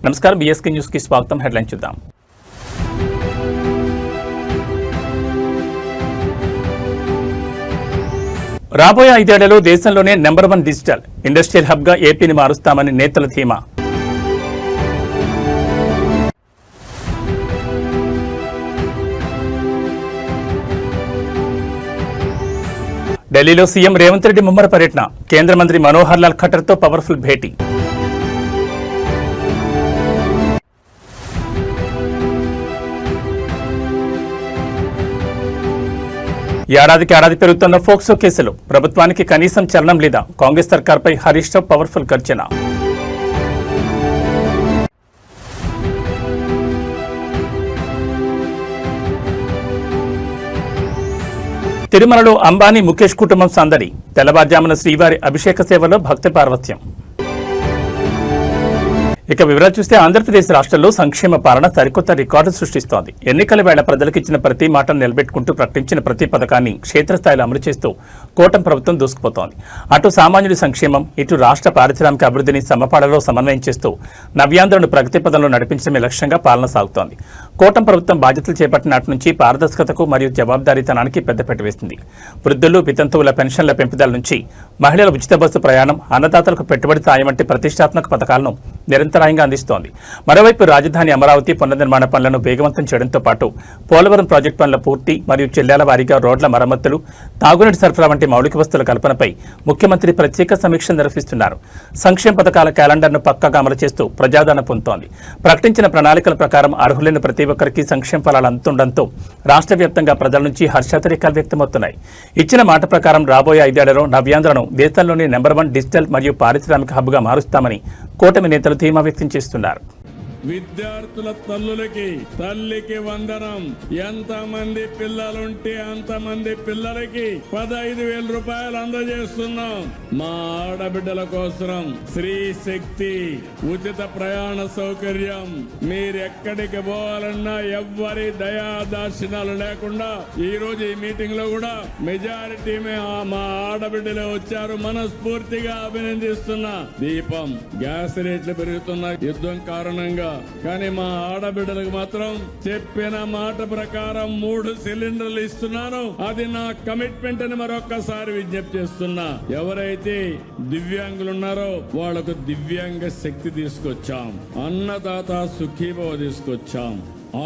నమస్కారం, BSK news కి స్వాగతం. హెడ్లైన్ చూద్దాం. రాబోయే 5 ఏళ్లలో దేశంలోనే నంబర్ 1 డిజిటల్ ఇండస్ట్రియల్ హబ్ గా ఏపీని మారుస్తామని నేతల ధీమా. ఢిల్లీలో సీఎం రేవంత్ రెడ్డి ముమ్మర పర్యటన, కేంద్ర మంత్రి మనోహర్ లాల్ ఖట్టర్తో పవర్ఫుల్ భేటీ. ఏడాది పెరుగుతున్న ఫోక్సో కేసులు, ప్రభుత్వానికి కనీసం చలనం లేదా, కాంగ్రెస్ సర్కార్పై హరీష్ రావు పవర్ఫుల్ గర్జన. తిరుమలలో అంబానీ ముఖేష్ కుటుంబం సందడి, తెల్లవారుజామున శ్రీవారి అభిషేక సేవలో భక్తి పార్వత్యం. ఇక వివరాలు చూస్తే, ఆంధ్రప్రదేశ్ రాష్ట్రంలో సంక్షేమ పాలన సరికొత్త రికార్డు సృష్టిస్తోంది. ఎన్నికల వేళ ప్రజలకు ఇచ్చిన ప్రతి మాటను నిలబెట్టుకుంటూ ప్రకటించిన ప్రతి పథకాన్ని క్షేత్రస్థాయిలో అమలు చేస్తూ కూటమి ప్రభుత్వం దూసుకుపోతోంది. అటు సామాన్యుడి సంక్షేమం, ఇటు రాష్ట్ర పారిశ్రామిక అభివృద్ధిని సమపాళలో సమన్వయం చేస్తూ నవ్యాంధ్రను ప్రగతి పదంలో నడిపించడమే లక్ష్యంగా పాలన సాగుతోంది. కూటమి ప్రభుత్వం బాధ్యతలు చేపట్టిన నాటి నుంచి పారదర్శకతకు మరియు జవాబుదారీతనానికి పెద్దపీట వేసింది. వృద్ధులు, వితంతువుల పెన్షన్ల పెంపుదల నుంచి మహిళల ఉచిత బస్సు ప్రయాణం, అన్నదాతలకు పెట్టుబడి సాయం వంటి ప్రతిష్టాత్మక పథకాలను నిరంతరాయంగా అందిస్తోంది. మరోవైపు రాజధాని అమరావతి పునర్నిర్మాణ పనులను వేగవంతం చేయడంతో పాటు పోలవరం ప్రాజెక్టు పనుల పూర్తి మరియు జిల్లాల వారీగా రోడ్ల మరమ్మతులు, తాగునీటి సరఫరా వంటి మౌలిక వస్తువుల కల్పనపై ముఖ్యమంత్రి ప్రత్యేక సమీక్ష నిర్వహిస్తున్నారు. సంక్షేమ పథకాల క్యాలెండర్ను పక్కాగా అమలు చేస్తూ ప్రజాదరణ పొందుతోంది. ప్రకటించిన ప్రణాళికల ప్రకారం అర్హులైన ప్రతి ఒక్కరికి సంక్షేమ ఫలాలు అందుతుండటంతో రాష్ట్ర వ్యాప్తంగా ప్రజల నుంచి హర్షాతిరేకాలు వ్యక్తమవుతున్నాయి. ఇచ్చిన మాట ప్రకారం రాబోయే 5 ఏళ్లలో నవ్యాంధ్రను దేశంలోని నంబర్ 1 డిజిటల్ మరియు పారిశ్రామిక హబ్గా మారుస్తామని కూటమి నేతలు ధీమా వ్యక్తం చేస్తున్నారు. విద్యార్థుల తల్లికి వందనం. ఎంతమంది పిల్లలుంటే అంతమంది పిల్లలకి 15,000 రూపాయలు అందజేస్తున్నాం. మా ఆడబిడ్డల కోసం శ్రీ శక్తి ఉచిత ప్రయాణ సౌకర్యం. మీరెక్కడికి పోవాలన్నా ఎవ్వరి దయాదార్శనాలు లేకుండా ఈ రోజు ఈ మీటింగ్ లో కూడా మెజారిటీ మా ఆడబిడ్డలే వచ్చారు. మనస్ఫూర్తిగా అభినందిస్తున్నా. దీపం గ్యాస్ రేట్లు పెరుగుతున్న యుద్ధం కారణంగా, కానీ మా ఆడబిడ్డలకు మాత్రం చెప్పిన మాట ప్రకారం 3 సిలిండర్లు ఇస్తున్నాను. అది నా కమిట్మెంట్ అని మరొక్కసారి విజ్ఞప్తి చేస్తున్నా. ఎవరైతే దివ్యాంగులు ఉన్నారో వాళ్లకు దివ్యాంగ శక్తి తీసుకొచ్చాం. అన్నదాత సుఖీభవ తీసుకొచ్చాం.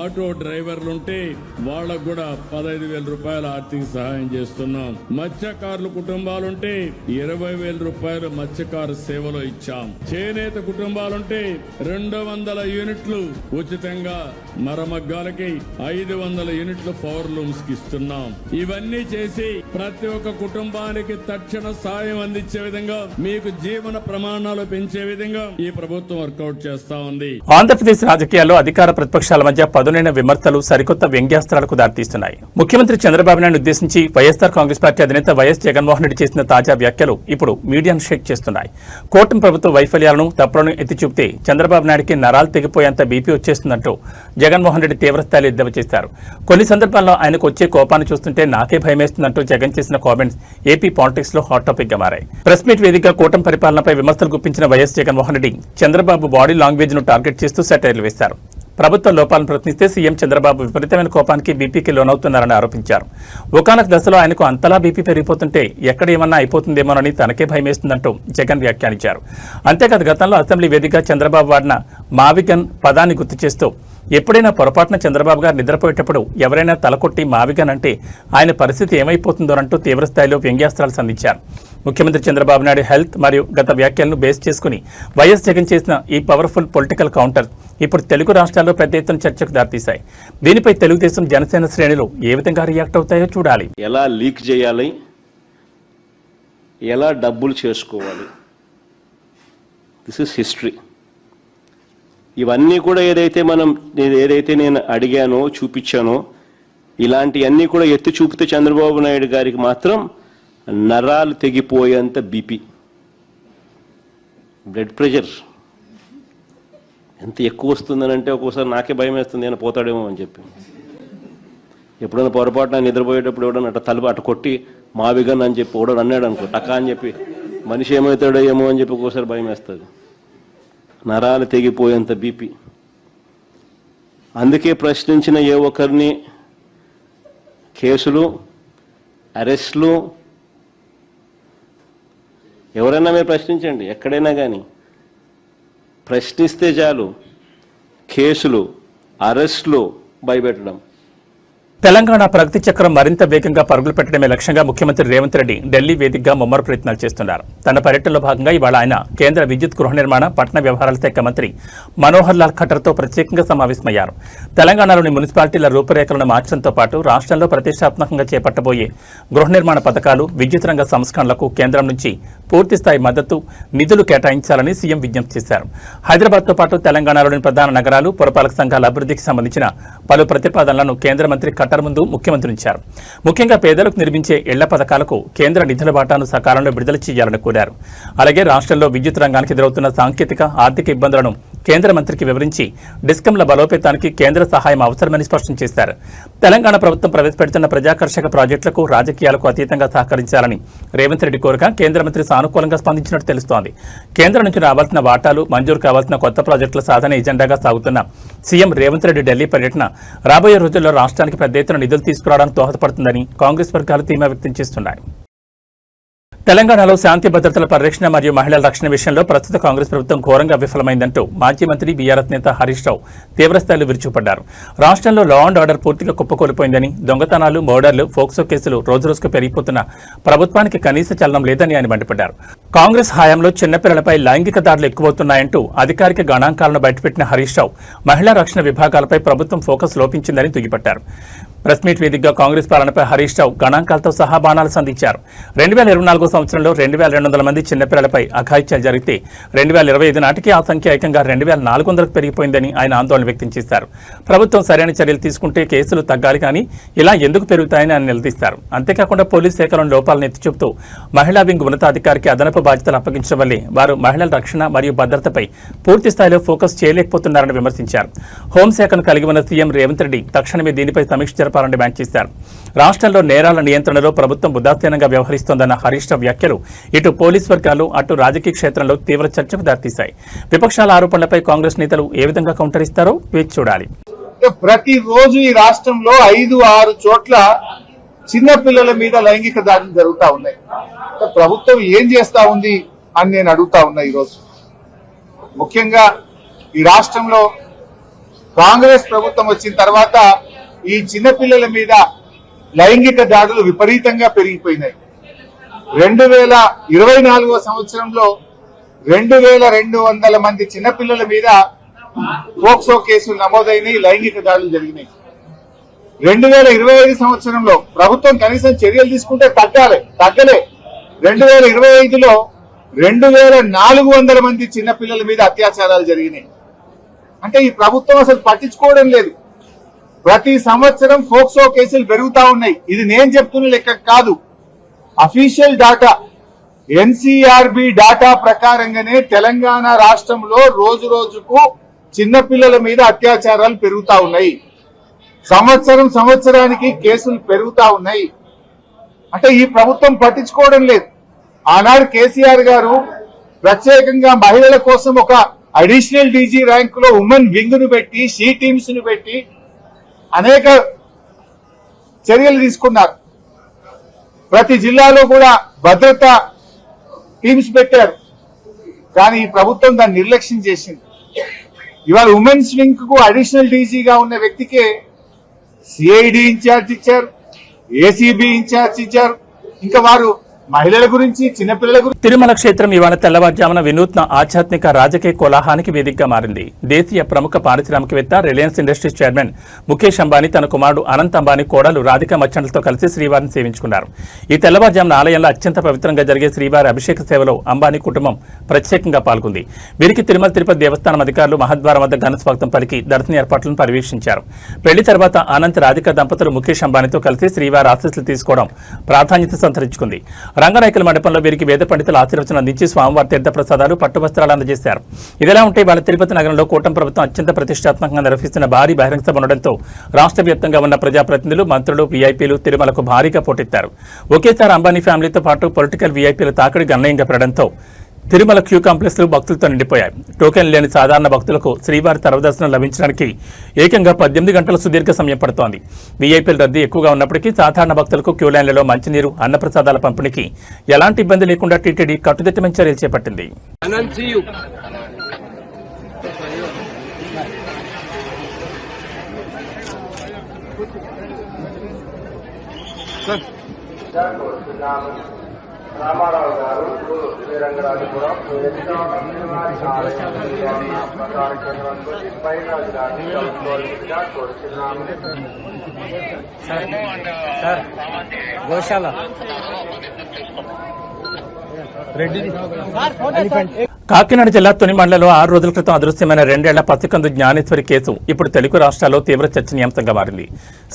ఆటో డ్రైవర్లుంటే వాళ్లకు కూడా 15,000 రూపాయల ఆర్థిక సహాయం చేస్తున్నాం. మత్స్యకారుల కుటుంబాలుంటే 20,000 రూపాయలు మత్స్యకారు సేవలో ఇచ్చాం. చేనేత కుటుంబాలుంటే 200 యూనిట్లు ఉచితంగా, మరమగ్గాలకి 500 యూనిట్లు పవర్ లూమ్స్ కి ఇస్తున్నాం. ఇవన్నీ చేసి ప్రతి ఒక్క కుటుంబానికి తక్షణ సాయం అందించే విధంగా, మీకు జీవన ప్రమాణాలు పెంచే విధంగా ఈ ప్రభుత్వం వర్కౌట్ చేస్తా ఉంది. ఆంధ్రప్రదేశ్ రాజకీయాల్లో అధికార ప్రతిపక్షాల మధ్య పదునైన విమర్శలు సరికొత్త వ్యంగ్యాస్త్రాలకు దారితీస్తున్నాయి. ముఖ్యమంత్రి చంద్రబాబు నాయుడు ఉద్దేశించి వైఎస్ఆర్ కాంగ్రెస్ పార్టీ అధినేత వైఎస్ జగన్మోహన్ రెడ్డి చేసిన తాజా వ్యాఖ్యలు ఇప్పుడు మీడియాను షేక్ చేస్తున్నాయి. కూటమి ప్రభుత్వ వైఫల్యాలను, తప్పులను ఎత్తి చూపితే చంద్రబాబు నాయుడికి నరాలు తెగిపోయేంత బీపీ వచ్చేస్తుందంటూ జగన్మోహన్ రెడ్డి తీవ్రస్థాయిలో ఎద్దేవా చేశారు. కొన్ని సందర్భాల్లో ఆయనకు వచ్చే కోపాన్ని చూస్తుంటే నాకే భయమేస్తుందంటూ జగన్ చేసిన కామెంట్స్ ఏపీ పాలిటిక్స్ లో హాట్ టాపిక్ గా మారాయి. ప్రెస్ మీట్ వేదికగా కూటమి పరిపాలనపై విమర్శలు గుప్పించిన YS Jaganmohan Reddy Chandrababu body language ను టార్గెట్ చేస్తూ సెటైర్లు వేశారు. ప్రభుత్వ లోపాలను ప్రశ్నిస్తే సీఎం చంద్రబాబు విపరీతమైన కోపానికి బీపీకి లోనవుతున్నారని ఆరోపించారు. ఒకానొక దశలో ఆయనకు అంతలా బీపీ పెరిగిపోతుంటే ఎక్కడ ఏమన్నా అయిపోతుందేమోనని తనకే భయమేస్తుందంటూ జగన్ వ్యాఖ్యానించారు. అంతేకాదు, గతంలో అసెంబ్లీ వేదికగా చంద్రబాబు వాడిన మావిగన్ పదాన్ని గుర్తు చేస్తూ ఎప్పుడైనా పొరపాటున చంద్రబాబు గారు నిద్రపోయేటప్పుడు ఎవరైనా తలకొట్టి మావిగన్ అంటే ఆయన పరిస్థితి ఏమైపోతుందోనంటూ తీవ్రస్థాయిలో వ్యంగ్యాస్త్రాలు సంధించారు. ముఖ్యమంత్రి చంద్రబాబు నాయుడు హెల్త్ మరియు గత వ్యాఖ్యలను బేస్ చేసుకుని వైఎస్ జగన్ చేసిన ఈ పవర్ఫుల్ పొలిటికల్ కౌంటర్ ఇప్పుడు తెలుగు రాష్ట్రాల్లో పెద్ద ఎత్తున చర్చకు దారితీశాయి. దీనిపై తెలుగుదేశం, జనసేన శ్రేణులు ఏ విధంగా రియాక్ట్ అవుతాయో చూడాలి. ఎలా లీక్ చేయాలి, ఎలా డబ్బులు చేసుకోవాలి, దిస్ ఇస్ హిస్టరీ. ఇవన్నీ కూడా ఏదైతే నేను అడిగానో, చూపించానో, ఇలాంటివన్నీ కూడా ఎత్తి చూపితే చంద్రబాబు నాయుడు గారికి మాత్రం నరాలు తెగిపోయేంత బీపీ, బ్లడ్ ప్రెషర్ ఎంత ఎక్కువ వస్తుందనంటే ఒక్కోసారి నాకే భయం వేస్తుంది, నేను పోతాడేమో అని చెప్పి. ఎప్పుడైనా పొరపాటున నిద్రపోయేటప్పుడు ఎవడన్నా అట్ట తలుపు అట్ట కొట్టి మావిగన్ అని చెప్పి ఎవడో అన్నాడు అనుకో, టకా అని చెప్పి మనిషి ఏమవుతాడో ఏమో అని చెప్పి ఒక్కోసారి భయం వేస్తుంది. నరాలు తెగిపోయేంత బీపీ. అందుకే ప్రశ్నించిన ఏ ఒక్కరిని కేసులు, అరెస్టులు, ఎవరైనా మీరు ప్రశ్నించండి, ఎక్కడైనా కానీ ప్రశ్నిస్తే చాలు కేసులు, అరెస్టులు భయపెట్టడం. తెలంగాణ ప్రగతి చక్రం మరింత వేగంగా పరుగులు పెట్టడమే లక్ష్యంగా ముఖ్యమంత్రి రేవంత్ రెడ్డి ఢిల్లీ వేదికగా ముమ్మర ప్రయత్నాలు చేస్తున్నారు. తన పర్యటనలో భాగంగా ఇవాళ ఆయన కేంద్ర విద్యుత్, గృహ నిర్మాణ, పట్టణ వ్యవహారాల శాఖ మంత్రి మనోహర్ లాల్ ఖట్టర్తో ప్రత్యేకంగా సమావేశమయ్యారు. తెలంగాణలోని మున్సిపాలిటీల రూపురేఖలను మార్చడంతో పాటు రాష్ట్రంలో ప్రతిష్టాత్మకంగా చేపట్టబోయే గృహ నిర్మాణ పథకాలు, విద్యుత్ రంగ సంస్కరణలకు కేంద్రం నుంచి పూర్తిస్థాయి మద్దతు, నిధులు కేటాయించాలని సీఎం విజ్ఞప్తి చేశారు. హైదరాబాద్తో పాటు తెలంగాణలోని ప్రధాన నగరాలు, పురపాలక సంఘాల అభివృద్ధికి సంబంధించిన పలు ప్రతిపాదనలను కేంద్ర మంత్రి ఖట్టర్ ముందు ముఖ్యమంత్రి ఉంచారు. ముఖ్యంగా పేదలకు నిర్మించే ఇళ్ల పథకాలకు కేంద్ర నిధుల వాటాను సకాలంలో విడుదల చేయాలని కోరారు. అలాగే రాష్ట్రంలో విద్యుత్ రంగానికి ఎదురవుతున్న సాంకేతిక, ఆర్థిక ఇబ్బందులను కేంద్ర మంత్రికి వివరించి డిస్కంల బలోపేతానికి కేంద్ర సహాయం అవసరమని స్పష్టం చేశారు. తెలంగాణ ప్రభుత్వం ప్రవేశపెడుతున్న ప్రజాకర్షక ప్రాజెక్టులకు, రాజకీయాలకు అతీతంగా సహకరించాలని రేవంత్ రెడ్డి కోరగా కేంద్ర మంత్రి సానుకూలంగా స్పందించినట్టు తెలుస్తోంది. కేంద్రం నుంచి రావాల్సిన వాటాలు, మంజూరు కావాల్సిన కొత్త ప్రాజెక్టుల సాధన ఎజెండాగా సాగుతున్న సీఎం రేవంత్ రెడ్డి ఢిల్లీ పర్యటన రాబోయే రోజుల్లో రాష్ట్రానికి పెద్ద ఎత్తున నిధులు తీసుకురావడానికి దోహదపడుతుందని కాంగ్రెస్ వర్గాలు ధీమా వ్యక్తం చేస్తున్నాయి. తెలంగాణలో శాంతి భద్రతల పరిరక్షణ మరియు మహిళల రక్షణ విషయంలో ప్రస్తుత కాంగ్రెస్ ప్రభుత్వం ఘోరంగా విఫలమైందంటూ మాజీ మంత్రి బీఆర్ఎస్ నేత హరీష్ రావు తీవ్రస్థాయిలో విరుచుకుపడ్డారు. రాష్ట్రంలో లా అండ్ ఆర్డర్ పూర్తిగా కుప్పకూలిపోయిందని, దొంగతనాలు, మర్డర్లు, ఫోక్సో కేసులు రోజురోజుకు పెరిగిపోతున్న ప్రభుత్వానికి కనీస చలనం లేదని ఆయన మండిపడ్డారు. కాంగ్రెస్ హయాంలో చిన్నపిల్లలపై లైంగిక దాడులు ఎక్కువవుతున్నాయంటూ అధికారిక గణాంకాలను బయటపెట్టిన హరీష్ రావు మహిళా రక్షణ విభాగాలపై ప్రభుత్వం ఫోకస్ లోపించిందని దుయ్యబట్టారు. ప్రెస్ మీట్ వేదికగా కాంగ్రెస్ పాలనపై హరీష్ రావు గణాంకాలతో సహా బాణాలు సంధించారు. 2024 సంవత్సరంలో 2200 మంది చిన్నపిల్లలపై అఘాయిత్యాలు జరిగితే 2025 నాటికి ఆ సంఖ్య ఏకంగా 2400కు పెరిగిపోయిందని ఆయన ఆందోళన వ్యక్తం చేశారు. ప్రభుత్వం సరైన చర్యలు తీసుకుంటే కేసులు తగ్గాలి, కానీ ఇలా ఎందుకు పెరుగుతాయని ఆయన నిలదీశారు. అంతేకాకుండా పోలీస్ శాఖలోని లోపాలను ఎత్తి చూపుతూ మహిళా వింగ్ ఉన్నతాధికారికి అదనపు బాధ్యతలు అప్పగించడం వల్లే వారు మహిళల రక్షణ మరియు భద్రతపై పూర్తి స్థాయిలో ఫోకస్ చేయలేకపోతున్నారని విమర్శించారు. హోంశాఖను కలిగి ఉన్న సీఎం రేవంత్ రెడ్డి తక్షణమే దీనిపై సమీక్ష జరపాలని డిమాండ్ చేశారు. రాష్ట్రంలో నేరాల నియంత్రణలో ప్రభుత్వం ఉదాసీనంగా వ్యవహరిస్తోందన్న హరీష్ రావు వ్యాఖ్యలు ఇటు పోలీస్ వర్గాలు, అటు రాజకీయ క్షేత్రంలో తీవ్ర చర్చకు దారితీశాయి. విపక్షాల ఆరోపణలపై కాంగ్రెస్ నేతలు ఏ విధంగా కౌంటర్ ఇస్తారో వేచి చూడాలి. ప్రతిరోజు ఈ రాష్ట్రంలో 5-6 చోట్ల చిన్న పిల్లల మీద లైంగిక దాడులు జరుగుతా ఉన్నాయి. ప్రభుత్వం ఏం చేస్తా ఉంది అని నేను అడుగుతా ఉన్నా. ఈరోజు ముఖ్యంగా ఈ రాష్ట్రంలో కాంగ్రెస్ ప్రభుత్వం వచ్చిన తర్వాత ఈ చిన్నపిల్లల మీద లైంగిక దాడులు విపరీతంగా పెరిగిపోయినాయి. 2024 సంవత్సరంలో 2200 మంది చిన్నపిల్లల మీద పోక్సో కేసులు నమోదైనాయి, లైంగిక దాడులు జరిగినాయి. 2025 సంవత్సరంలో ప్రభుత్వం కనీసం చర్యలు తీసుకుంటే తగ్గలే. 2025లో 2400 మంది చిన్నపిల్లల మీద అత్యాచారాలు జరిగినాయి. అంటే ఈ ప్రభుత్వం అసలు పట్టించుకోవడం లేదు. ప్రతి సంవత్సరం ఫోక్సో కేసులు పెరుగుతా ఉన్నాయి. ఇది నేను చెప్తున్న లెక్క కాదు, అఫీషియల్ డాటా. ఎన్సీఆర్బీ డాటా ప్రకారంగానే తెలంగాణ రాష్ట్రంలో రోజు రోజుకు చిన్నపిల్లల మీద అత్యాచారాలు పెరుగుతా ఉన్నాయి. సంవత్సరానికి కేసులు పెరుగుతా ఉన్నాయి. అంటే ఈ ప్రభుత్వం పట్టించుకోవడం లేదు. ఆనాడు కేసీఆర్ గారు ప్రత్యేకంగా మహిళల కోసం ఒక అడిషనల్ డీజీ ర్యాంకులో ఉమెన్ వింగ్ ను పెట్టి, షీ టీమ్స్ ను పెట్టి అనేక చర్యలు తీసుకున్నారు. ప్రతి జిల్లాలో కూడా భద్రతా టీమ్స్ పెట్టారు. కానీ ఈ ప్రభుత్వం దాన్ని నిర్లక్ష్యం చేసింది. ఇవాళ ఉమెన్స్ వింగ్ కు అడిషనల్ డీజీగా ఉన్న వ్యక్తికే సిఐడి ఇన్ఛార్జ్ ఇచ్చారు, ఏసీబీ ఇన్ఛార్జ్ ఇచ్చారు. ఇంకా వారు మహిళల గురించి, చిన్నపిల్లల గురించి. తిరుమల క్షేత్రం ఇవాళ తెల్లవారుజామున వినూత్న ఆధ్యాత్మిక రాజకీయ కోలాహానికి వేదికగా మారింది. దేశీయ ప్రముఖ పారిశ్రామికవేత్త Reliance industries chairman Mukesh Ambani తన కుమారుడు అనంత్ అంబానీ కోడలు రాధికా మర్చెంట్లతో కలిసి శ్రీవారిని సేవించుకున్నారు. ఈ తెల్లవారుజామున ఆలయంలో అత్యంత పవిత్రంగా జరిగే శ్రీవారి అభిషేక సేవలో అంబానీ కుటుంబం ప్రత్యేకంగా పాల్గొంది. వీరికి తిరుమల తిరుపతి దేవస్థానం అధికారులు మహద్వారం వద్ద ఘన స్వాగతం పలికి దర్శన ఏర్పాట్లను పర్యవేక్షించారు. పెళ్లి తర్వాత అనంత్, రాధికా దంపతులు ముఖేష్ అంబానీతో కలిసి శ్రీవారి ఆశీస్సులు తీసుకోవడం ప్రాధాన్యత సంతరించుకుంది. రంగనాయకుల మండపంలో వీరికి వేద పండితులు ఆశీర్వచనం అందించి స్వామివారి తీర్థ ప్రసాదాలు, పట్టు వస్త్రాలు అందజేశారు. ఇదిలా ఉంటే వాళ్ళ తిరుపతి నగరంలో కూటమి ప్రభుత్వం అత్యంత ప్రతిష్టాత్మకంగా నిర్వహిస్తున్న భారీ బహిరంగ సభ ఉండడంతో రాష్ట్ర వ్యాప్తంగా ఉన్న ప్రజాప్రతినిధులు, మంత్రులు, వీఐపీలు తిరుమలకు భారీగా పోటెత్తారు. ఒకేసారి అంబానీ ఫ్యామిలీతో పాటు పొలిటికల్ వీఐపీల తాకిడి గణనీయంగా పెరగడంతో తిరుమల క్యూ కాంప్లెక్స్లు భక్తులతో నిండిపోయాయి. టోకెన్ లేని సాధారణ భక్తులకు శ్రీవారి సర్వదర్శనం లభించడానికి ఏకంగా 18 గంటల సుదీర్ఘ సమయం పడుతోంది. వీఐపీల రద్దీ ఎక్కువగా ఉన్నప్పటికీ సాధారణ భక్తులకు క్యూ లైన్లలో మంచినీరు, అన్నప్రసాదాల పంపిణీకి ఎలాంటి ఇబ్బంది లేకుండా టీటీడీ కట్టుదిట్టమైన చర్యలు చేపట్టింది. రామారావు గారు శ్రీరంగరాజపురం గోశాల కాకినాడ జిల్లా తుని మండలంలో 6 రోజుల క్రితం అదృశ్యమైన 2 ఏళ్ల పసికందు జ్ఞానేశ్వరి కేసు ఇప్పుడు తెలుగు రాష్ట్రాల్లో తీవ్ర చర్చనీయాంశంగా మారింది.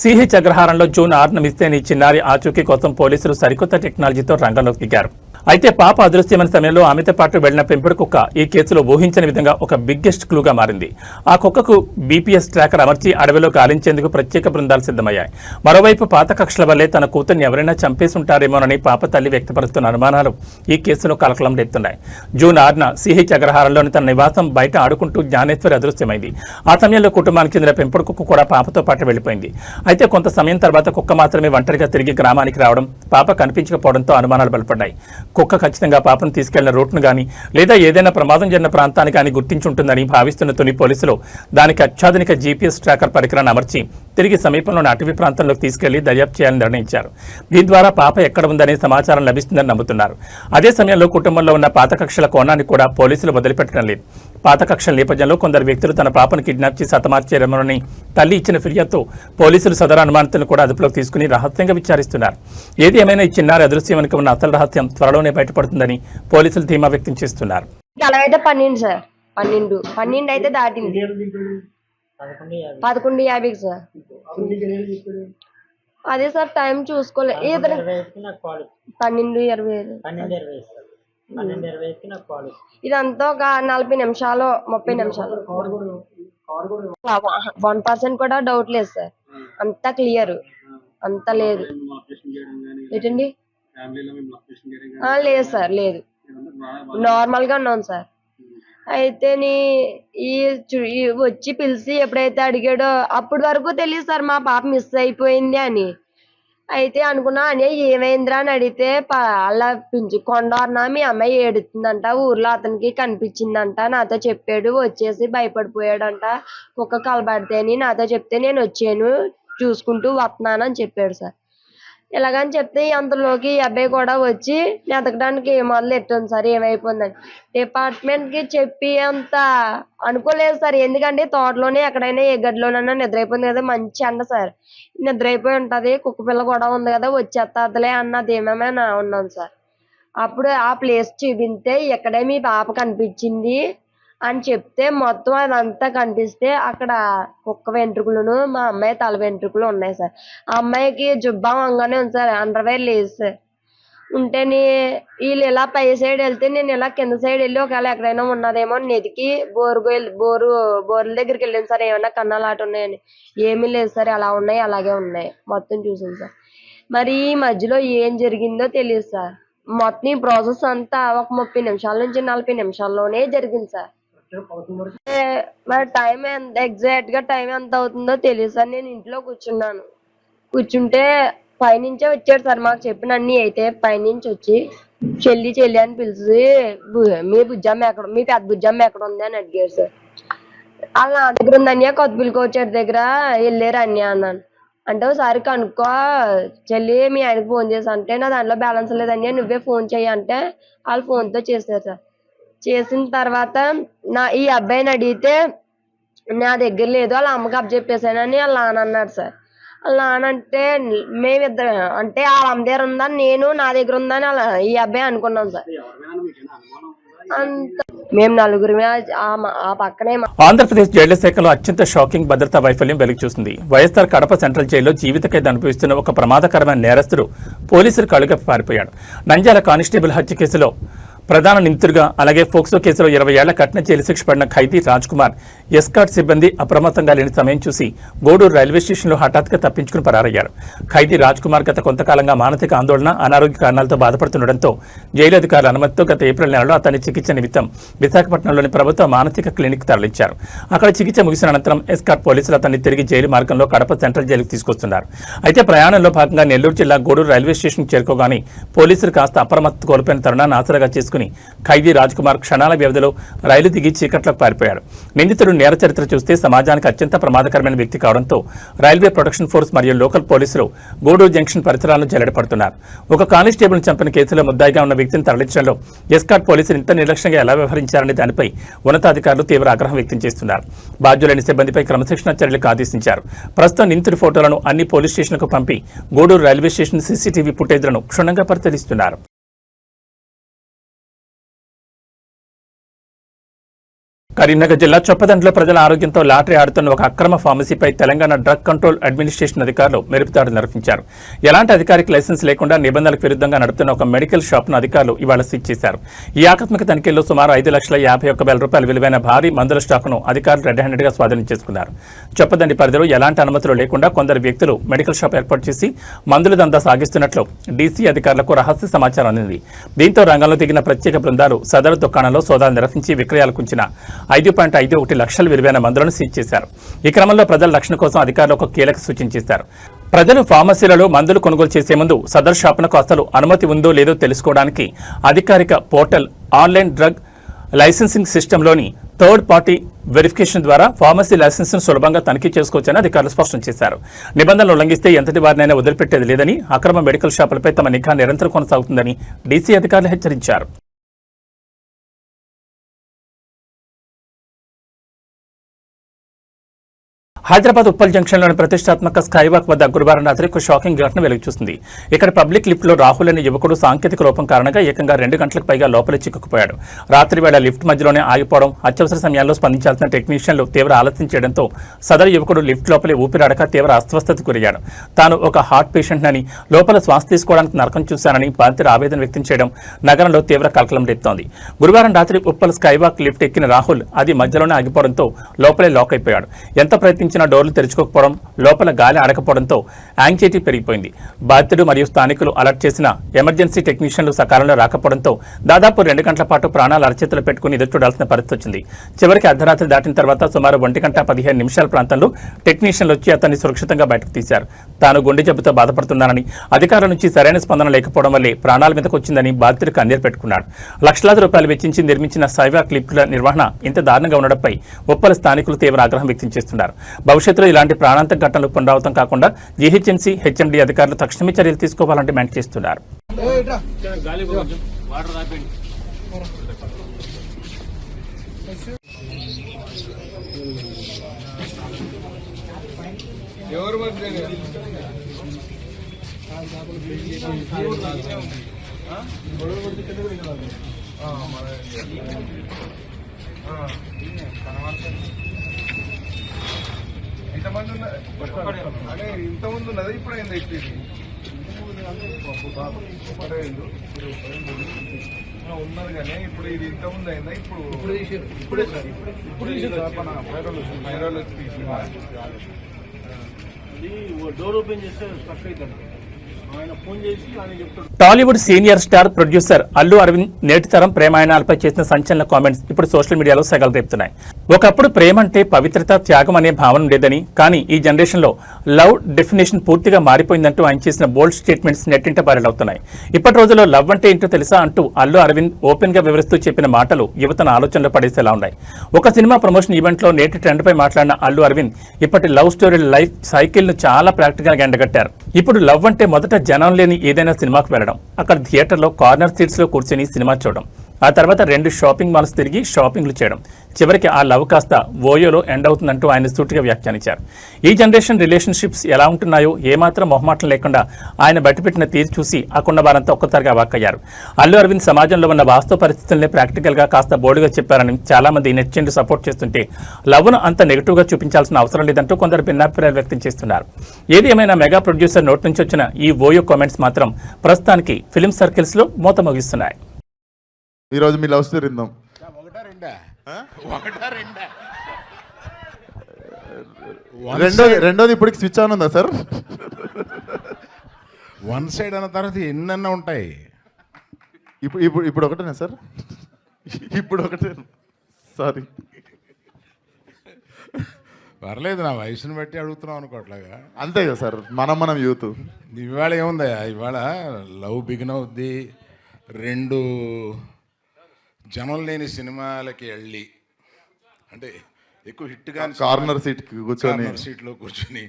సిహెచ్ అగ్రహారంలో జూన్ 6న మిస్ అయిన ఈ చిన్నారి ఆచూకీ కోసం పోలీసులు సరికొత్త టెక్నాలజీతో రంగంలోకి దిగారు. అయితే పాప అదృశ్యమైన సమయంలో ఆమెతో పాటు వెళ్లిన పెంపుడు కుక్క ఈ కేసులో ఊహించని విధంగా ఒక బిగ్గెస్ట్ క్లూగా మారింది. ఆ కుక్కకు బీపీఎస్ ట్రాకర్ అమర్చి అడవిలో గాలించేందుకు ప్రత్యేక బృందాలు సిద్ధమయ్యాయి. మరోవైపు పాత కక్షల వల్లే తన కూతుర్ని ఎవరైనా చంపేసుంటారేమోనని పాప తల్లి వ్యక్తపరుస్తున్న అనుమానాలు ఈ కేసులో కలకలం రేపుతున్నాయి. జూన్ 6న సిహెచ్ అగ్రహారంలోని తన నివాసం బయట ఆడుకుంటూ జ్ఞానేశ్వరి అదృశ్యమైంది. ఆ సమయంలో కుటుంబానికి చెందిన పెంపుడు కుక్క కూడా పాపతో పాటు వెళ్లిపోయింది. అయితే కొంత సమయం తర్వాత కుక్క మాత్రమే ఒంటరిగా తిరిగి గ్రామానికి రావడం, పాప కనిపించకపోవడంతో అనుమానాలు బలపడ్డాయి. కుక్క ఖచ్చితంగా పాపను తీసుకెళ్లిన రూట్ను గానీ లేదా ఏదైనా ప్రమాదం జరిగిన ప్రాంతాన్ని కానీ గుర్తించుంటుందని భావిస్తున్న తుని పోలీసులు దానికి అత్యాధునిక జీపీఎస్ ట్రాకర్ పరికరాన్ని అమర్చి తిరిగి సమీపంలోని అటవీ ప్రాంతంలోకి తీసుకెళ్లి దర్యాప్తు చేయాలని నిర్ణయించారు. దీని ద్వారా పాప ఎక్కడ ఉందనే సమాచారం లభిస్తుందని నమ్ముతున్నారు. అదే సమయంలో కుటుంబంలో ఉన్న పాత కక్షల కోణాన్ని కూడా పోలీసులు వదిలిపెట్టడం లేదు. పాత కక్షల నేపథ్యంలో కొందరు వ్యక్తులు తన పాపను కిడ్నాప్ చేసి హతమార్చారేమోనని తల్లి ఇచ్చిన ఫిర్యాదుతో పోలీసులు సదరు అనుమానితులను కూడా అదుపులోకి తీసుకుని రహస్యంగా విచారిస్తున్నారు. ఏది ఏమైనా ఈ చిన్నారి అదృశ్యం వెనుక ఉన్న అసలు రహస్యం త్వరలోనే బయటపడుతుందని పోలీసులు ధీమా వ్యక్తం చేస్తున్నారు. అలాగైతే 12 సార్ 12 అయితే దాటింది 11:50 సార్. అదే సార్ టైం చూసుకోలేదు. 12:20 ఇదంతా ఒక 40 నిమిషాలు 30 నిమిషాలు 1% కూడా డౌట్ లేదు సార్. అంతా క్లియర్, అంత లేదు. ఏంటండి? లేదు సార్, లేదు, నార్మల్ గా ఉన్నాను సార్. అయితే వచ్చి పిలిచి ఎప్పుడైతే అడిగాడో అప్పటి వరకు తెలియదు సార్ మా పాప మిస్ అయిపోయింది అని. అయితే అనుకున్నా అని ఏమైందిరా అని అడిగితే అలా కొండన్నా మీ అమ్మాయి ఏడుతుందంట, ఊర్లో అతనికి కనిపించిందంట నాతో చెప్పాడు, వచ్చేసి భయపడిపోయాడంట, కుక్క కలబడితే అని నాతో చెప్తే నేను వచ్చాను చూసుకుంటూ వస్తున్నానని చెప్పాడు సార్. ఇలాగని చెప్తే అంతలోకి ఈ అబ్బాయి కూడా వచ్చి వెతకడానికి మొదలు పెట్టాను సార్ ఏమైపోయిందని. డిపార్ట్మెంట్ కి చెప్పి అంత అనుకోలేదు సార్. ఎందుకంటే తోటలోనే ఎక్కడైనా ఏ గదిలోనైనా నిద్రైపోయింది కదా, మంచి ఎండ సార్, నిద్రైపోయి ఉంటది, కుక్క పిల్ల కూడా ఉంది కదా వచ్చేస్తాదిలే అన్నది ఏమేమైనా ఉన్నాను సార్. అప్పుడు ఆ ప్లేస్ చూపిస్తే ఎక్కడే మీ పాప కనిపించింది అని చెప్తే మొత్తం అదంతా కనిపిస్తే అక్కడ కుక్క వెంట్రుకలను మా అమ్మాయి తల వెంట్రుకలు ఉన్నాయి సార్. ఆ అమ్మాయికి జుబ్బా వంగానే ఉంది సార్, అండర్వేర్ లేదు సార్. ఉంటేనే వీళ్ళు ఇలా పై సైడ్ వెళ్తే నేను ఇలా కింద సైడ్ వెళ్ళి ఒకవేళ ఎక్కడైనా ఉన్నదేమో నెతికి బోర్ల దగ్గరికి వెళ్ళాను సార్, ఏమన్నా కన్నాలాట ఉన్నాయని. ఏమీ లేదు సార్, ఎలా ఉన్నాయి అలాగే ఉన్నాయి, మొత్తం చూసాను సార్. మరి ఈ మధ్యలో ఏం జరిగిందో తెలియదు సార్. మొత్తం ఈ ప్రాసెస్ అంతా ఒక 30 నిమిషాల నుంచి 40 నిమిషాల్లోనే జరిగింది సార్. మరి టైం ఎగ్జాక్ట్ గా టైం ఎంత అవుతుందో తెలియదు సార్. నేను ఇంట్లో కూర్చుంటే పైనుంచే వచ్చాడు సార్ మాకు చెప్పిన అన్ని. అయితే పైనుంచి వచ్చి చెల్లి అని పిలిచి మీ పెద్ద బుజ్జమ్మ ఎక్కడ ఉంది అని అడిగారు సార్. వాళ్ళ నా దగ్గర ఉందన్యా కొత్తపల్లి కోచర్ దగ్గర వెళ్ళారు అన్యా అన్నాను. అంటే ఒకసారి కనుక్కో చెల్లి మీ ఆయనకు ఫోన్ చేసి అంటే నా దాంట్లో బ్యాలెన్స్ లేదన్యా నువ్వే ఫోన్ చెయ్యి అంటే వాళ్ళు ఫోన్తో చేశారు సార్. చేసిన తర్వాత ఈ అబ్బాయిని అడిగితే నా దగ్గర లేదు, వాళ్ళ అమ్మకి అప్పచెప్పేసానని వాళ్ళ నాన్న అన్నాడు సార్. వాళ్ళ నాన్న అంటే మేమిద్దరం అంటే వాళ్ళ అమ్మ దగ్గర ఉందని నేను నా దగ్గర ఉందని ఈ అబ్బాయి అనుకున్నాం సార్. అంత మేము నలుగురిమే ఆ పక్కనే. ఆంధ్రప్రదేశ్ జైళ్ల శాఖలో అత్యంత షాకింగ్ భద్రతా వైఫల్యం వెలుగు చూసింది. వైఎస్ఆర్ కడప సెంట్రల్ జైల్లో జీవిత ఖైదు అనుభవిస్తున్న ఒక ప్రమాదకరమైన నేరస్తుడు పోలీసులు కళ్ళుగప్పి పారిపోయాడు. నంద్యాల కానిస్టేబుల్ హత్య కేసులో ప్రధాన నిందితుడిగా అలాగే ఫోక్సో కేసులో 20 ఏళ్ల కఠిన జైలు శిక్ష పడిన ఖైదీ రాజ్ కుమార్ ఎస్కాట్ సిబ్బంది అప్రమత్తంగా లేని సమయం చూసి గూడూరు రైల్వే స్టేషన్లో హఠాత్తుగా తప్పించుకుని పరారయ్యారు. ఖైదీ రాజ్ కుమార్ గత కొంతకాలంగా మానసిక ఆందోళన, అనారోగ్య కారణాలతో బాధపడుతుండటంతో జైలు అధికారుల అనుమతితో గత ఏప్రిల్ నెలలో అతని చికిత్స నిమిత్తం విశాఖపట్నంలోని ప్రభుత్వ మానసిక క్లినిక్ తరలించారు. అక్కడ చికిత్స ముగిసిన అనంతరం ఎస్కాట్ పోలీసులు అతన్ని తిరిగి జైలు మార్గంలో కడప సెంట్రల్ జైలుకు తీసుకొస్తున్నారు. అయితే ప్రయాణంలో భాగంగా నెల్లూరు జిల్లా గూడూరు రైల్వే స్టేషన్కు చేరుకోగానే పోలీసులు కాస్త అప్రమత్తత కోల్పోయిన తరుణాన్ని ఆసరాగా చేసుకుని ఖైదీ రాజ్ కుమార్ క్షణాల వ్యవధిలో రైలు దిగి చీకట్లోకి పారిపోయాడు. నిందితుడు నేర చరిత్ర చూస్తే సమాజానికి అత్యంత ప్రమాదకరమైన వ్యక్తి కావడంతో రైల్వే ప్రొటెక్షన్ ఫోర్స్ మరియు లోకల్ పోలీసులు గూడూరు జంక్షన్ పరిసరాలను జల్లెడపడుతున్నారు. ఒక కానిస్టేబుల్ను చంపిన కేసులో ముద్దాయిగా ఉన్న వ్యక్తిని తరలించడంలో ఎస్కాట్ పోలీసులు ఇంత నిర్లక్ష్యంగా ఎలా వ్యవహరించారనే దానిపై ఉన్నతాధికారులు తీవ్ర ఆగ్రహం వ్యక్తం చేస్తున్నారు. బాధ్యులైన సిబ్బందిపై క్రమశిక్షణ చర్యలకు ఆదేశించారు. ప్రస్తుతం నిందితుడి ఫోటోలను అన్ని పోలీస్ స్టేషన్లకు పంపి గూడూరు రైల్వే స్టేషన్ సీసీటీవీ ఫుటేజ్లను క్షుణ్ణంగా పరిశీలిస్తున్నారు. కరీంనగర్ జిల్లా చొప్పదండిలో ప్రజల ఆరోగ్యంతో లాటరీ ఆడుతున్న ఒక అక్రమ ఫార్మసీపై తెలంగాణ డ్రగ్ కంట్రోల్ అడ్మినిస్ట్రేషన్ అధికారులు మెరుపుదాడులు నిర్వహించారు. ఎలాంటి అధికారిక లైసెన్స్ లేకుండా నిబంధనలకు విరుద్ధంగా నడుపుతున్న ఒక మెడికల్ షాప్ను అధికారులు ఇవాళ సీజ్ చేశారు. ఈ ఆకస్మిక తనిఖీల్లో సుమారు 5,51,000 రూపాయల విలువైన భారీ మందుల స్టాకును అధికారులు రెడ్ హ్యాండెడ్గా స్వాధీనం చేసుకున్నారు. చొప్పదండి పరిధిలో ఎలాంటి అనుమతులు లేకుండా కొందరు వ్యక్తులు మెడికల్ షాప్ ఏర్పాటు చేసి మందుల దందా సాగిస్తున్నట్లు డీసీ అధికారులకు రహస్య సమాచారం అందింది. దీంతో రంగంలో దిగిన ప్రత్యేక బృందాలు సదరు దుకాణంలో సోదాలు నిర్వహించి విక్రయాలకు ఉంచిన 5.51 లక్షల విలువైన మందులను సీజ్ చేశారు. ఈ క్రమంలో ప్రజల రక్షణ కోసం అధికారులు ఒక కీలక సూచన చేశారు. ప్రజలు ఫార్మసీలలో మందులు కొనుగోలు చేసే ముందు సదర్ షాపునకు అసలు అనుమతి ఉందో లేదో తెలుసుకోవడానికి అధికారిక పోర్టల్ ఆన్లైన్ డ్రగ్ లైసెన్సింగ్ సిస్టంలోని థర్డ్ పార్టీ వెరిఫికేషన్ ద్వారా ఫార్మసీ లైసెన్స్ను సులభంగా తనిఖీ చేసుకోవచ్చని అధికారులు స్పష్టం చేశారు. నిబంధనలు ఉల్లంఘిస్తే ఎంతటి వారినైనా వదిలిపెట్టేది లేదని, అక్రమ మెడికల్ షాపులపై తమ నిఘా నిరంతరం కొనసాగుతుందని డీసీ అధికారులు హెచ్చరించారు. హైదరాబాద్ ఉప్పల్ జంక్షన్లోని ప్రతిష్టాత్మక స్కైవాక్ వద్ద గురువారం రాత్రి ఒక షాకింగ్ ఘటన వెలుగు చూసింది. ఇక్కడ పబ్లిక్ లిఫ్ట్లో రాహుల్ అనే యువకుడు సాంకేతిక లోపం కారణంగా ఏకంగా 2 గంటలకు పైగా లోపలే చిక్కుకుపోయాడు. రాత్రి వేళ లిఫ్ట్ మధ్యలోనే ఆగిపోవడం, అత్యవసర సమయాల్లో స్పందించాల్సిన టెక్నీషియన్లు తీవ్ర ఆలస్యం చేయడంతో సదరు యువకుడు లిఫ్ట్ లోపలే ఊపిరాడక తీవ్ర అస్వస్థతకు గురయ్యాడు. తాను ఒక హార్ట్ పేషెంట్నని, లోపల శ్వాస తీసుకోవడానికి నరకం చూశానని బాధితుడు ఆవేదన వ్యక్తం చేయడం నగరంలో తీవ్ర కలకలం రేపుతోంది. గురువారం రాత్రి ఉప్పల్ స్కైవాక్ లిఫ్ట్ ఎక్కిన రాహుల్ అది మధ్యలోనే ఆగిపోవడంతో లోపలే లాక్ అయిపోయాడు. ఎంత ప్రయత్నించినా డోర్లు తెరుచుకోకపోవడం, లోపల గాలి ఆడకపోవడంతో యాంగ్జైటీ పెరిగిపోయింది. బాధితుడు మరియు స్థానికులు అలర్ట్ చేసిన ఎమర్జెన్సీ టెక్నీషియన్లు సకాలంలో రాకపోవడంతో దాదాపు 2 గంటల పాటు ప్రాణాలు అరచేతులు పెట్టుకుని ఎదురు చూడాల్సిన పరిస్థితి వచ్చింది. చివరికి అర్ధరాత్రి దాటిన తర్వాత సుమారు 1:15 ప్రాంతంలో టెక్నీషియన్లు వచ్చి అతన్ని సురక్షితంగా బయటకు తీశారు. తాను గుండె జబ్బుతో బాధపడుతున్నానని, అధికారుల నుంచి సరైన స్పందన లేకపోవడం వల్లే ప్రాణాల మీదకు వచ్చిందని బాధితుడు కన్నీరు పెట్టుకున్నాడు. లక్షలాది రూపాయలు వెచ్చించి నిర్మించిన స్కైవాక్ లిఫ్ట్ల నిర్వహణ ఇంత దారుణంగా ఉండడంపై ఉప్పల్ స్థానికులు తీవ్ర ఆగ్రహం వ్యక్తం చేస్తున్నారు. భవిష్యత్తులో ఇలాంటి ప్రాణాంతక ఘటనలు పునరావృతం కాకుండా జీహెచ్ఎంసీ, హెచ్ఎండీ అధికారులు తక్షణమే చర్యలు తీసుకోవాలని డిమాండ్ చేస్తున్నారు. ఇంతకుముందు ఉన్నది ఇప్పుడు అయింది అయిపోయింది ఉన్నది కానీ ఇప్పుడు ఇది ఇంతకుముందు అయిందా? ఇప్పుడు డోర్ ఓపెన్ చేస్తే స్టక్ అవుతుంది. ఆయన ఫోన్ చేసి ఆయన చెప్తాడు. Tollywood senior star producer Allu Aravind నేటి తరం ప్రేమాయణాలపై చేసిన సంచలన కామెంట్స్ ఇప్పుడు సోషల్ మీడియాలో సెగలు రేపుతున్నాయి. ఒకప్పుడు ప్రేమ అంటే పవిత్రత, త్యాగం అనే భావన ఉండేదని, కానీ ఈ జనరేషన్లో లవ్ డెఫినేషన్ పూర్తిగా మారిపోయిందంటూ ఆయన చేసిన బోల్డ్ స్టేట్మెంట్స్ నెట్టింట వైరల్ అవుతున్నాయి. ఇప్పటి రోజుల్లో లవ్ అంటే ఏంటో తెలుసా అంటూ అల్లు అరవింద్ ఓపెన్ గా వివరిస్తూ చెప్పిన మాటలు యువతను ఆలోచనలో పడేసేలా ఉన్నాయి. ఒక సినిమా ప్రమోషన్ ఈవెంట్లో నేటి ట్రెండ్ పై మాట్లాడిన అల్లు అరవింద్ ఇప్పటి లవ్ స్టోరీ లైఫ్ సైకిల్ ను చాలా ప్రాక్టికల్ గా ఎండగట్టారు. ఇప్పుడు లవ్ అంటే మొదట జనం లేని ఏదైనా సినిమాకు వెళ్ళడం, అక్కడ థియేటర్లో కార్నర్ సీట్స్ లో కూర్చొని సినిమా చూడడం, ఆ తర్వాత 2 షాపింగ్ మాల్స్ తిరిగి షాపింగ్లు చేయడం, చివరికి ఆ లవ్ కాస్త ఓయోలో ఎండ్ అవుతుందంటూ ఆయన సూటిగా వ్యాఖ్యానించారు. ఈ జనరేషన్ రిలేషన్షిప్స్ ఎలా ఉంటున్నాయో ఏమాత్రం మొహమాటం లేకుండా ఆయన బయటపెట్టిన తీరు చూసి అక్కడ వారంతా ఒక్కసారిగా వాక్కయ్యారు. అల్లు అరవింద్ సమాజంలో ఉన్న వాస్తవ పరిస్థితుల్ని ప్రాక్టికల్ గా కాస్త బోర్డుగా చెప్పారని చాలా మంది నెటిజన్లు సపోర్ట్ చేస్తుంటే లవ్ను అంత నెగిటివ్ గా చూపించాల్సిన అవసరం లేదంటూ కొందరు భిన్నాభిప్రాయాలు వ్యక్తం చేస్తున్నారు. ఏది ఏమైనా మెగా ప్రొడ్యూసర్ నోటి నుంచి వచ్చిన ఈ ఓయో కామెంట్స్ మాత్రం ప్రస్తుతానికి ఫిల్మ్ సర్కిల్స్ లో మోత మోగిస్తున్నాయి. ఈరోజు మీ లవ్ స్టోరీ విందాం. రెండోది ఇప్పటికి స్విచ్ ఆన్ ఉందా సార్? వన్ సైడ్ అన్న తర్వాత ఎన్నన్నా ఉంటాయి. ఇప్పుడు ఒకటేనా సార్? ఇప్పుడు ఒకటే, సారీ. పర్లేదు, నా వయసుని బట్టి అడుగుతున్నాం అనుకోవట్లాగా. అంతే కదా సార్, మనం యూత్. ఇవాళ ఏముందా, ఇవాళ లవ్ బిగిన్ అవుద్ది. 2 జనం లేని సినిమాలకి వెళ్ళి, అంటే ఎక్కువ హిట్ కానీ కార్నర్ సీట్లో కూర్చొని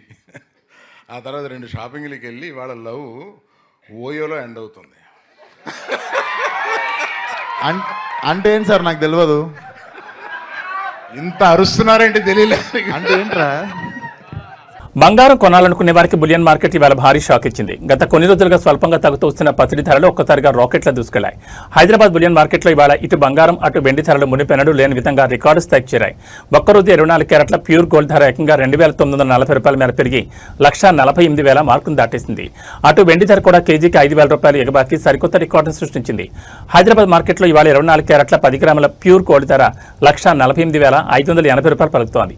ఆ తర్వాత 2 షాపింగ్లకి వెళ్ళి ఇవాళ లవ్ ఓయోలో ఎండ్ అవుతుంది. అంటే ఏంటి సార్, నాకు తెలియదు. ఇంత అరుస్తున్నారేంటి తెలియలేదు. అంటే ఏంట్రా? బంగారం కొనాలనుకునే వారికి బులియన్ మార్కెట్ ఇవాళ భారీ షాక్ ఇచ్చింది. గత కొన్ని రోజులుగా స్వల్పంగా తగ్గుతూ వస్తున్న పసిడి ధరలు ఒక్కసారిగా రాకెట్ల దూసుకెళ్లాయి. హైదరాబాద్ బులియన్ మార్కెట్లో ఇవాళ ఇటు బంగారం అటు వెండి ధరలు మునిపెన్నడూ లేని విధంగా రికార్డు స్థాయికి చేరాయి. ఒక్కరోజు 24 క్యారెట్ల ప్యూర్ గోల్డ్ ధర ఏకంగా $2,940 మేర పెరిగి 1,48,000 మార్కును దాటేసింది. అటు వెండి ధర కూడా కేజీకి $5,000 ఎగబాకి సరికొత్త రికార్డును సృష్టించింది. హైదరాబాద్ మార్కెట్లో ఇవాళ 24 క్యారెట్ల 10 గ్రాముల ప్యూర్ గోల్డ్ ధర $1,48,580 పలుకుతోంది.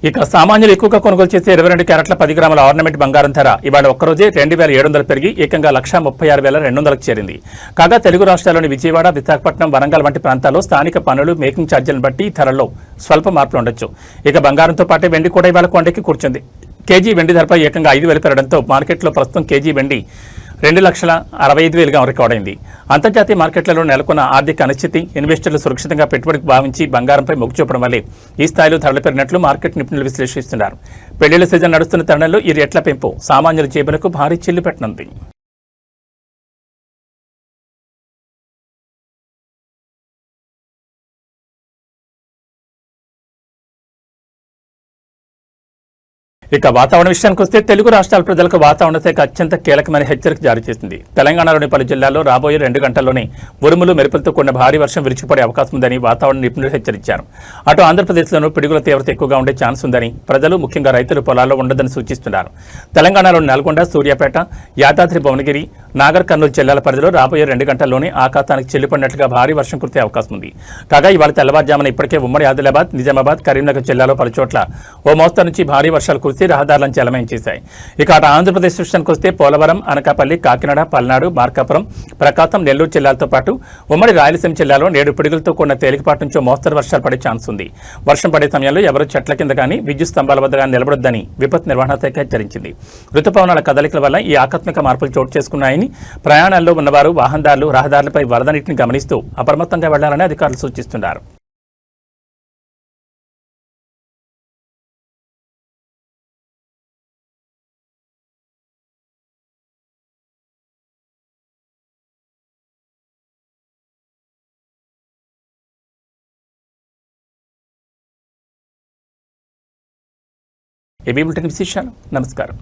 ఇక సామాన్యులు ఎక్కువగా కొనుగోలు చేసే 22 క్యారెట్ల 10 గ్రాముల ఆర్నమెంట్ బంగారం ధర ఇవాళ ఒక్కరోజే 2,700 పెరిగి ఏకంగా 1,36,200కు చేరింది. కాగా తెలుగు రాష్ట్రాల్లోని విజయవాడ, విశాఖపట్నం, వరంగల్ వంటి ప్రాంతాల్లో స్థానిక పన్నులు, మేకింగ్ ఛార్జీలను బట్టి ధరల్లో స్వల్ప మార్పులు ఉండొచ్చు. ఇక బంగారంతో పాటే వెండి కూడా ఇవాళ కొండెక్కి కూర్చుంది. కేజీ వెండి ధరపై ఏకంగా 5,000 పెరగడంతో మార్కెట్లో ప్రస్తుతం కేజీ వెండి 2,65,000గా రికార్డైంది. అంతర్జాతీయ మార్కెట్లలో నెలకొన్న ఆర్థిక అనిశ్చితి, ఇన్వెస్టర్లు సురక్షితంగా పెట్టుబడికి భావించి బంగారంపై మొగ్గు చూపడం వల్లే ఈ స్థాయిలో ధరలు పెరిగినట్లు మార్కెట్ నిపుణులు విశ్లేషిస్తున్నారు. పెళ్లిళ్ల సీజన్ నడుస్తున్న తరుణంలో ఈ రేట్ల పెంపు సామాన్యుల జేబులకు భారీ చిల్లు పెట్టనుంది. ఇక వాతావరణ విషయానికి వస్తే తెలుగు రాష్ట్రాల ప్రజలకు వాతావరణ శాఖ అత్యంత కీలకమైన హెచ్చరిక జారీ చేసింది. తెలంగాణలోని పలు జిల్లాల్లో రాబోయే 2 గంటల్లోనే ఉరుములు, మెరుపులతో కూడిన భారీ వర్షం విరుచుకుపడే అవకాశం ఉందని వాతావరణ నిపుణులు హెచ్చరించారు. అటు ఆంధ్రప్రదేశ్లోనూ పిడుగుల తీవ్రత ఎక్కువగా ఉండే ఛాన్స్ ఉందని, ప్రజలు ముఖ్యంగా రైతులు పొలాల్లో ఉండదని సూచిస్తున్నారు. తెలంగాణలోని నల్గొండ, సూర్యాపేట, యాదాద్రి భువనగిరి, నాగర్ కర్నూలు జిల్లాల పరిధిలో రాబోయే 2 గంటల్లోనే ఆకాశానికి చెల్లిపడినట్లుగా భారీ వర్షం కురిసే అవకాశం ఉంది. కాగా ఇవాళ తెల్లవారుజామున ఇప్పటికే ఉమ్మడి ఆదిలాబాద్, నిజామాబాద్, కరీంనగర్ జిల్లాలో పలుచోట్ల ఓ మోస్తరు నుంచి భారీ వర్షాలు కురిసి రహదారులను జలమయం చేశాయి. ఇక అటు ఆంధ్రప్రదేశ్ విషయానికి వస్తే పోలవరం, అనకాపల్లి, కాకినాడ, పల్నాడు, మార్కాపురం, ప్రకాశం, నెల్లూరు జిల్లాలతో పాటు ఉమ్మడి రాయలసీమ జిల్లాలో 7 పిడుగులతో కూడిన తేలికపాటి నుంచి మోస్తరు వర్షాలు పడే ఛాన్స్ ఉంది. వర్షం పడే సమయంలో ఎవరూ చెట్ల కింద కానీ, విద్యుత్ స్తంభాల వద్ద కానీ నిలబడొద్దని విపత్తు నిర్వహణ శాఖ హెచ్చరించింది. రుతుపవనాల కదలికల వల్ల ఈ ఆకస్మిక మార్పులు చోటు చేసుకున్నాయని, ప్రయాణాల్లో ఉన్నవారు, వాహనదారులు రహదారులపై వరద నీటిని గమనిస్తూ అప్రమత్తంగా వెళ్లాలని అధికారులు సూచిస్తున్నారు. ఏబీ బులెటిన్ విశేషాలు. నమస్కారం.